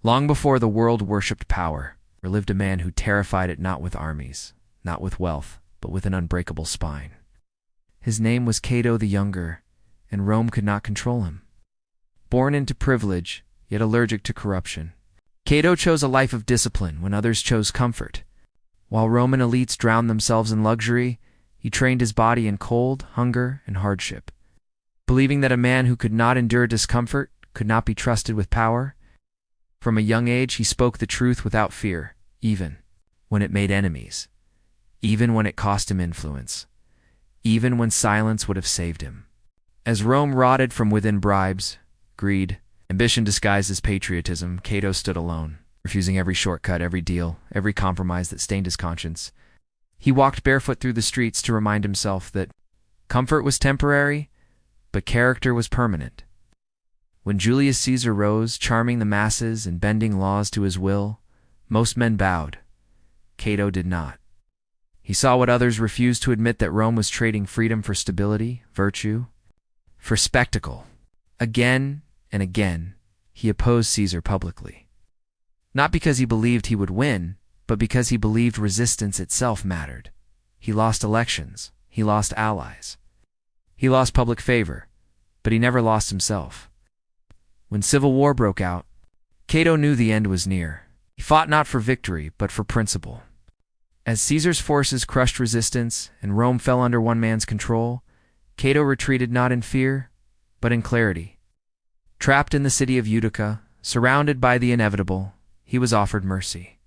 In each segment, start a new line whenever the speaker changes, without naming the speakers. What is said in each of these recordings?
Long before the world worshipped power, there lived a man who terrified it not with armies, not with wealth, but with an unbreakable spine. His name was Cato the Younger, and Rome could not control him. Born into privilege, yet allergic to corruption, Cato chose a life of discipline when others chose comfort. While Roman elites drowned themselves in luxury, he trained his body in cold, hunger, and hardship. Believing that a man who could not endure discomfort could not be trusted with power, from a young age he spoke the truth without fear, even when it made enemies, even when it cost him influence, even when silence would have saved him. As Rome rotted from within bribes, greed, ambition disguised as patriotism, Cato stood alone, refusing every shortcut, every deal, every compromise that stained his conscience. He walked barefoot through the streets to remind himself that comfort was temporary, but character was permanent. When Julius Caesar rose, charming the masses and bending laws to his will, most men bowed. Cato did not. He saw what others refused to admit, that Rome was trading freedom for stability, virtue, for spectacle. Again and again, he opposed Caesar publicly. Not because he believed he would win, but because he believed resistance itself mattered. He lost elections. He lost allies. He lost public favor, but he never lost himself. When civil war broke out, Cato knew the end was near. He fought not for victory, but for principle. As Caesar's forces crushed resistance and Rome fell under one man's control, Cato retreated not in fear, but in clarity. Trapped in the city of Utica, surrounded by the inevitable, he was offered mercy.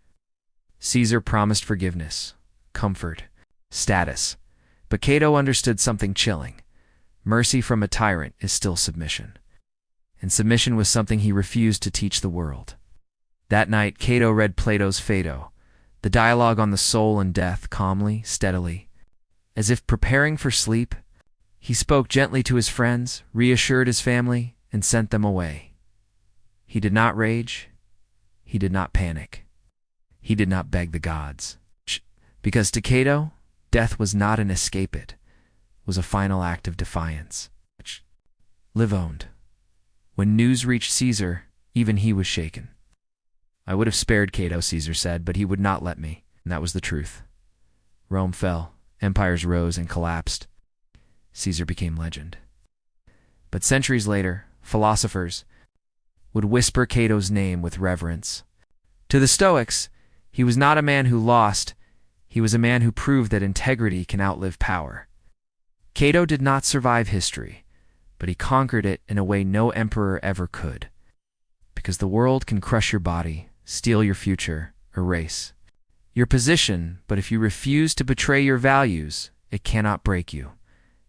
Caesar promised forgiveness, comfort, status, but Cato understood something chilling. Mercy from a tyrant is still submission. And submission was something he refused to teach the world. That night, Cato read Plato's Phaedo, the dialogue on the soul and death, calmly, steadily. As if preparing for sleep, he spoke gently to his friends, reassured his family, and sent them away. He did not rage. He did not panic. He did not beg the gods. Because to Cato, death was not an escape, it was a final act of defiance. Live owned. When news reached Caesar, even he was shaken. I would have spared Cato, Caesar said, but he would not let me, and that was the truth. Rome fell, empires rose and collapsed. Caesar became legend. But centuries later, philosophers would whisper Cato's name with reverence. To the Stoics, he was not a man who lost, he was a man who proved that integrity can outlive power. Cato did not survive history, but he conquered it in a way no emperor ever could. Because the world can crush your body, steal your future, erase your position, but if you refuse to betray your values, it cannot break you.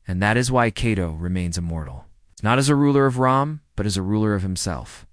And that is why Cato remains immortal. Not as a ruler of Rome, but as a ruler of himself.